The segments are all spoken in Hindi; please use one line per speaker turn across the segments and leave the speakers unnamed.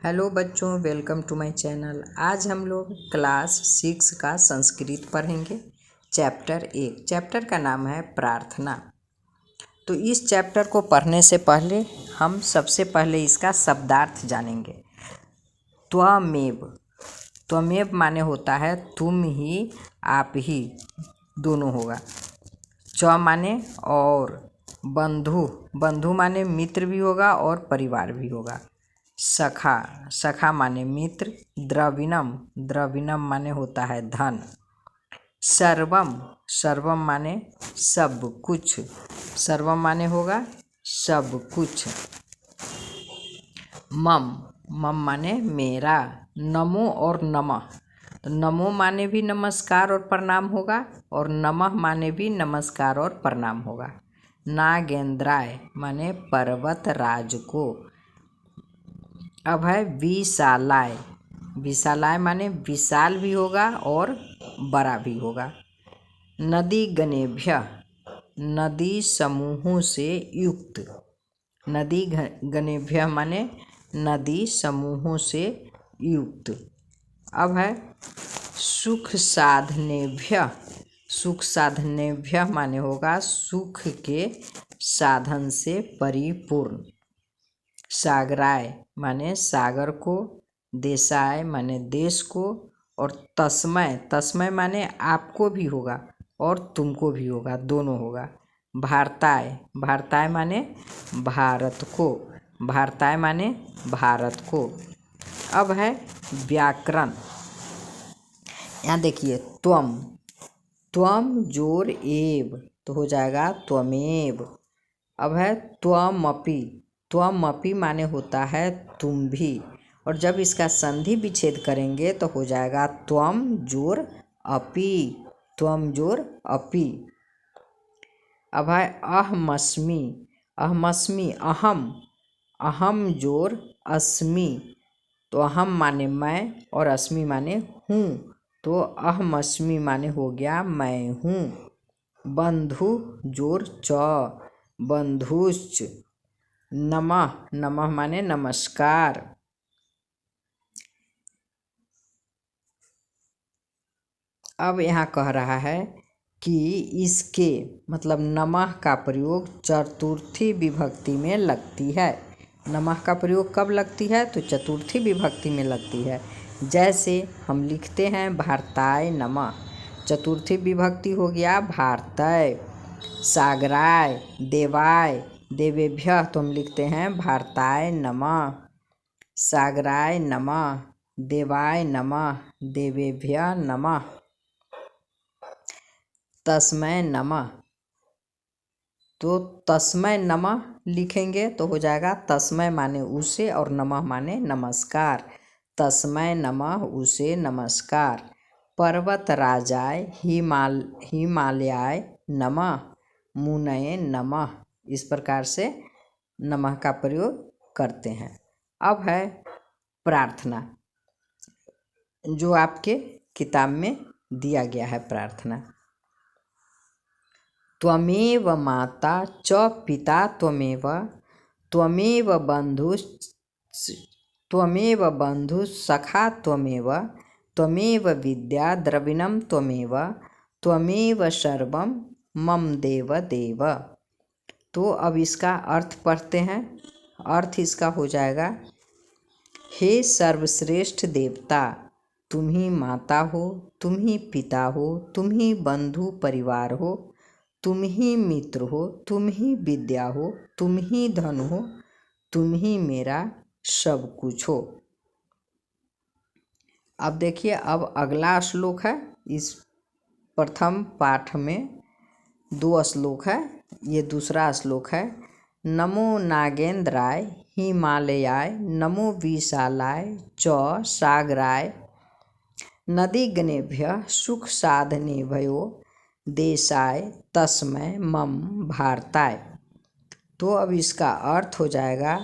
हेलो बच्चों, वेलकम टू माय चैनल। आज हम लोग क्लास 6 का संस्कृत पढ़ेंगे। चैप्टर 1। चैप्टर का नाम है प्रार्थना। तो इस चैप्टर को पढ़ने से पहले हम सबसे पहले इसका शब्दार्थ जानेंगे। त्वमेव। त्वमेव माने होता है तुम ही, आप ही, दोनों होगा। च माने और, बंधु। बंधु माने मित्र भी होगा और परिवार भी होगा। सखा। सखा माने मित्र। द्रविणम। द्रविणम माने होता है धन। सर्वम। सर्वम माने सब कुछ। सर्वम माने होगा सब कुछ। मम। मम माने मेरा। नमो और नमः। तो नमो माने भी नमस्कार और प्रणाम होगा और नमः माने भी नमस्कार और प्रणाम होगा। नागेंद्राय माने पर्वत राज को। अब है विशालाय। विशालाय माने विशाल भी होगा और बड़ा भी होगा। नदी गणेभ्य। नदी समूहों से युक्त। नदी गणेभ्य माने नदी समूहों से युक्त। अब है सुख साधनेभ्य। सुख साधनेभ्य माने होगा सुख के साधन से परिपूर्ण। सागराय माने सागर को। देशाय माने देश को। और तस्मय। तस्मय माने आपको भी होगा और तुमको भी होगा, दोनों होगा। भारताय। भारताय माने भारत को। भारताय माने भारत को। अब है व्याकरण। यहाँ देखिए त्वम। त्वम जोर एव तो हो जाएगा त्वमेव। अब है त्वमपि। त्वमपि माने होता है तुम भी, और जब इसका संधि विच्छेद करेंगे तो हो जाएगा त्वम जोर अपि। त्वम जोर अपि। अब है अहमस्मि। अहमस्मि अहम। अहम जोर अस्मि। तो अहम माने मैं और अस्मि माने हूँ, तो अहमस्मि माने हो गया मैं हूँ। बंधु जोर च। बंधुश्च। नमः। नमः माने नमस्कार। अब यहाँ कह रहा है कि इसके मतलब नमः का प्रयोग चतुर्थी विभक्ति में लगती है। नमः का प्रयोग कब लगती है? तो चतुर्थी विभक्ति में लगती है। जैसे हम लिखते हैं भारताय नमः, चतुर्थी विभक्ति हो गया भारतय। सागराय, देवाय, देवेभ्यः तो हम लिखते हैं भारताय नमः। सागराय नमः, देवाय नमः, देवेभ्यः नमः। तस्मै नमः, तो तस्मै नमः लिखेंगे तो हो जाएगा तस्मै माने उसे और नमः माने नमस्कार। तस्मै नमः उसे नमस्कार। पर्वत राजाय हिमालयाय नमः। मुनये नमः। इस प्रकार से नमः का प्रयोग करते हैं। अब है प्रार्थना, जो आपके किताब में दिया गया है प्रार्थना। त्वमेव माता च पिता त्वमेव। त्वमेव बंधु सखा त्वमेव। त्वमेव विद्या द्रविणम त्वमेव। त्वमेव सर्वम मम देव देव। तो अब इसका अर्थ पढ़ते हैं। अर्थ इसका हो जाएगा, हे सर्वश्रेष्ठ देवता, तुम ही माता हो, तुम ही पिता हो, तुम ही बंधु परिवार हो, तुम ही मित्र हो, तुम ही विद्या हो, तुम ही धन हो, तुम ही मेरा सब कुछ हो। अब देखिए, अब अगला श्लोक है। इस प्रथम पाठ में 2 श्लोक है, ये दूसरा श्लोक है। नमो नागेंद्राय हिमालयाय नमो विशालाय च सागराय नदीगणेभ्यः सुख साधनेभ्यो देशाय तस्मै मम भारताय। तो अब इसका अर्थ हो जाएगा,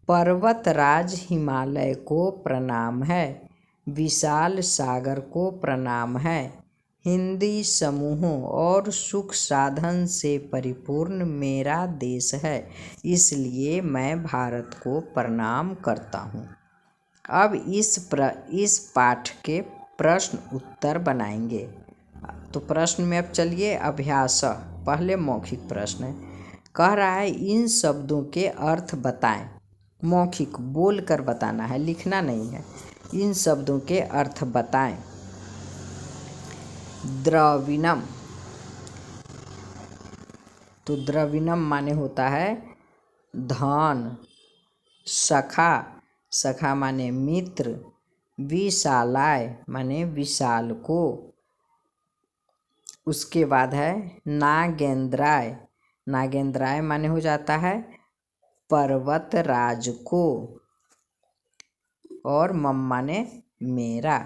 पर्वतराज हिमालय को प्रणाम है, विशाल सागर को प्रणाम है, हिंदी समूहों और सुख साधन से परिपूर्ण मेरा देश है, इसलिए मैं भारत को प्रणाम करता हूँ। अब इस पाठ के प्रश्न उत्तर बनाएंगे। तो प्रश्न में अब चलिए अभ्यास। पहले मौखिक प्रश्न है, कह रहा है इन शब्दों के अर्थ बताएं। मौखिक बोल कर बताना है, लिखना नहीं है। इन शब्दों के अर्थ बताएं। द्रविणम, तो द्रविणम माने होता है धन। सखा, सखा माने मित्र। विशालाय माने विशाल को। उसके बाद है नागेंद्राय, नागेंद्राय माने हो जाता है पर्वतराज को। और मम माने मेरा।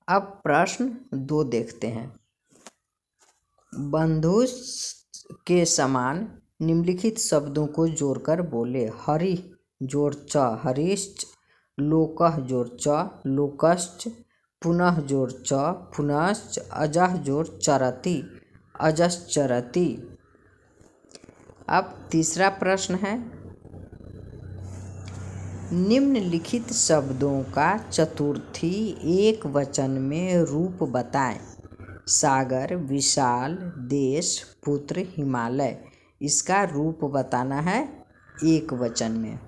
अब प्रश्न 2 देखते हैं। बंधु के समान निम्नलिखित शब्दों को जोड़कर बोले। हरि जोड़ च हरिश्च, लोकः जोड़ च लोकश्च, पुनः जोड़ च पुनश्च, अजः जोड़ चरति अजश्चरति। अब तीसरा प्रश्न है, निम्नलिखित शब्दों का चतुर्थी एक वचन में रूप बताएं। सागर, विशाल, देश, पुत्र, हिमालय। इसका रूप बताना है एक वचन में।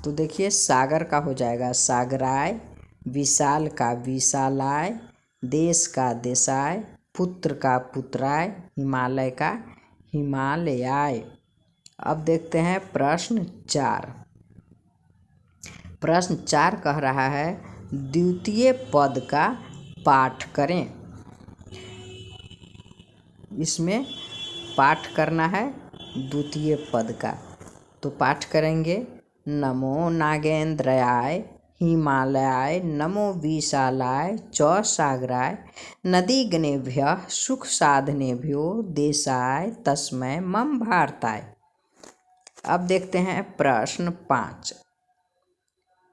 तो देखिए सागर का हो जाएगा सागराय, विशाल का विशालाय, देश का देशाय, पुत्र का पुत्राय, हिमालय का हिमालयाय। अब देखते हैं प्रश्न 4। प्रश्न 4 कह रहा है द्वितीय पद का पाठ करें। इसमें पाठ करना है द्वितीय पद का। तो पाठ करेंगे नमो नागेंद्रयाय हिमालयाय, नमो विशालाय च सागराय, नदीगणेभ्यः सुख साधनेभ्यो देशाय तस्मै मम भारताय। अब देखते हैं प्रश्न 5।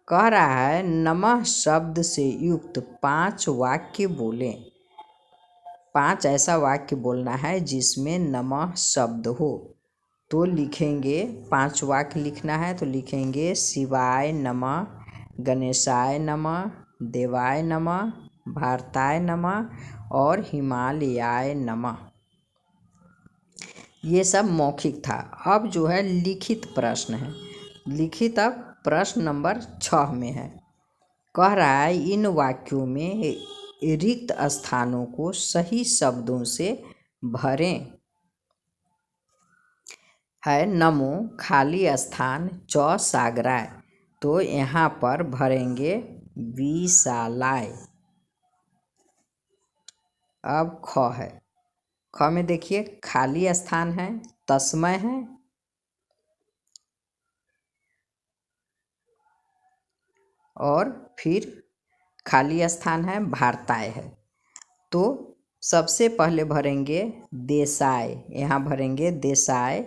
कह रहा है नमः शब्द से युक्त 5 वाक्य बोलें। 5 ऐसा वाक्य बोलना है जिसमें नमः शब्द हो। तो लिखेंगे 5 वाक्य लिखना है। तो लिखेंगे शिवाय नमः, गणेशाय नमः, देवाय नमः, भारताय नमः और हिमालयाय नमः। ये सब मौखिक था। अब जो है लिखित प्रश्न है। लिखित अब प्रश्न नंबर 6 में है। कह रहा है इन वाक्यों में रिक्त स्थानों को सही शब्दों से भरें। है नमो खाली स्थान च सागराय, तो यहाँ पर भरेंगे विशालाय। अब ख है। ख में देखिए खाली स्थान है, तस्मै है और फिर खाली स्थान है, भारताय है। तो सबसे पहले भरेंगे देशाय, यहाँ भरेंगे देशाय।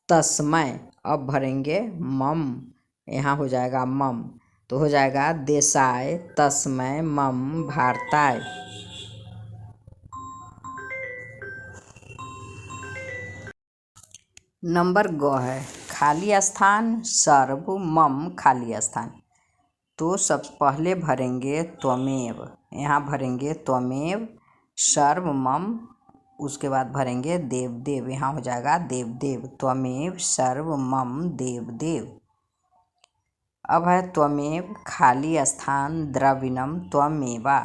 तस्मै अब भरेंगे मम, यहाँ हो जाएगा मम। तो हो जाएगा देशाय तस्मै मम भारताय। नंबर ग है खाली स्थान सर्व मम खाली स्थान। तो सब पहले भरेंगे त्वमेव, यहाँ भरेंगे त्वमेव सर्व मम। उसके बाद भरेंगे देव देव, यहाँ हो जाएगा देव देव। त्वमेव सर्व मम देव देव। अब है त्वमेव खाली स्थान द्रविणम त्वमेवा,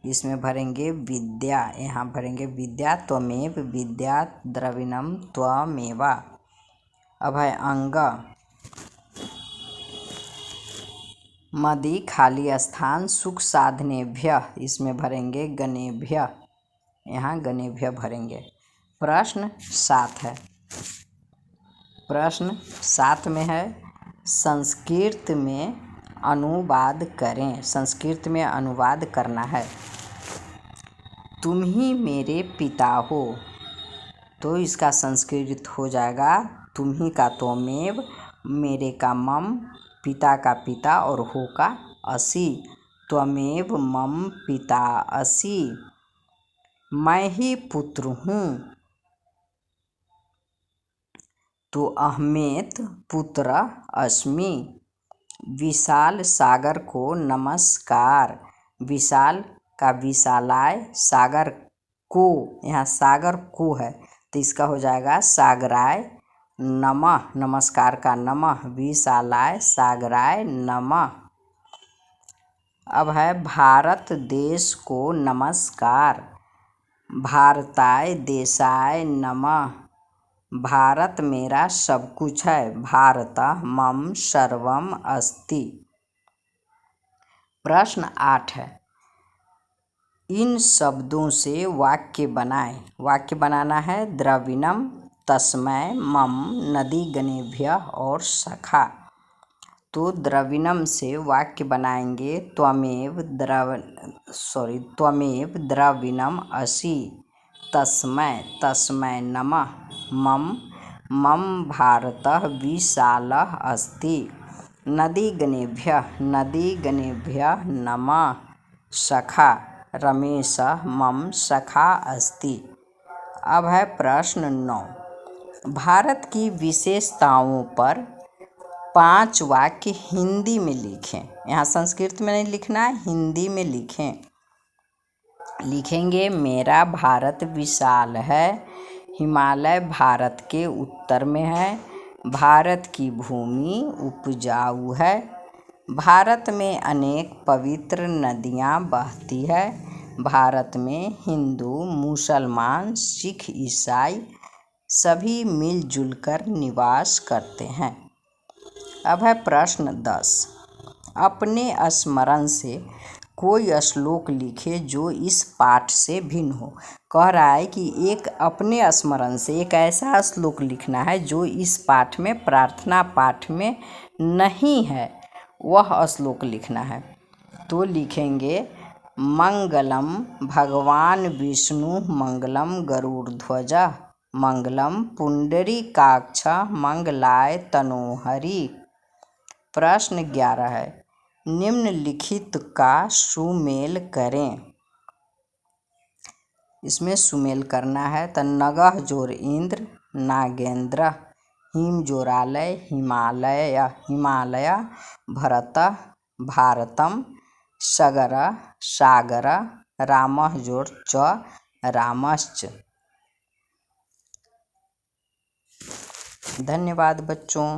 इसमें भरेंगे विद्या, यहाँ भरेंगे विद्या। त्वमेव विद्या द्रविणम त्वमेवा। अब है अंग मदि खाली स्थान सुख साधनेभ्य, इसमें भरेंगे गणेभ्य, यहाँ गणेभ्य भरेंगे। प्रश्न 7 है। प्रश्न 7 में है संस्कृत में अनुवाद करें। संस्कृत में अनुवाद करना है। तुम ही मेरे पिता हो, तो इसका संस्कृत हो जाएगा तुम ही का त्वमेव, मेरे का मम, पिता का पिता और हो का असि। त्वमेव मम पिता असि। मैं ही पुत्र हूँ। तो अहमेत पुत्र अस्मि। विशाल सागर को नमस्कार। विशाल का विशालाय, सागर को, यहाँ सागर को है तो इसका हो जाएगा सागराय नमः। नमस्कार का नमः, विशालाय सागराय नमः। अब है भारत देश को नमस्कार। भारताय देशाय नमः। भारत मेरा सब कुछ है। भारतः मम सर्वम अस्ति। प्रश्न 8 है, इन शब्दों से वाक्य बनाएं। वाक्य बनाना है द्रविणम, तस्मै, मम, नदीगणेभ्यः और सखा। तो द्रविणम से वाक्य बनाएंगे त्वमेव द्रविणम असि। तस्मै नमः। मम भारतः विशालः अस्ति। नदीगणेभ्यः नमः। सखा रमेशः मम सखा अस्ति। अब है प्रश्न 9, भारत की विशेषताओं पर 5 वाक्य हिंदी में लिखें। यहाँ संस्कृत में नहीं लिखना है, हिंदी में लिखेंगे मेरा भारत विशाल है। हिमालय भारत के उत्तर में है। भारत की भूमि उपजाऊ है। भारत में अनेक पवित्र नदियाँ बहती है। भारत में हिंदू, मुसलमान, सिख, ईसाई सभी मिलजुल कर निवास करते हैं। अब है प्रश्न 10, अपने स्मरण से कोई श्लोक लिखे जो इस पाठ से भिन्न हो। कह रहा है कि एक अपने स्मरण से एक ऐसा श्लोक लिखना है जो इस पाठ में, प्रार्थना पाठ में नहीं है, वह श्लोक लिखना है। तो लिखेंगे मंगलम भगवान विष्णु, मंगलम गरुड़ध्वज, मंगलम पुंडरीकाक्ष, मंगलाय तनोहरि। प्रश्न 11 है, निम्नलिखित का सुमेल करें। इसमें सुमेल करना है तो नगह जोर इंद्र, नागेंद्र, हिम जोरालय, हिमालय, भरत, भारतम, सगर, सागर, रामः जोर च, रामश्च। धन्यवाद बच्चों।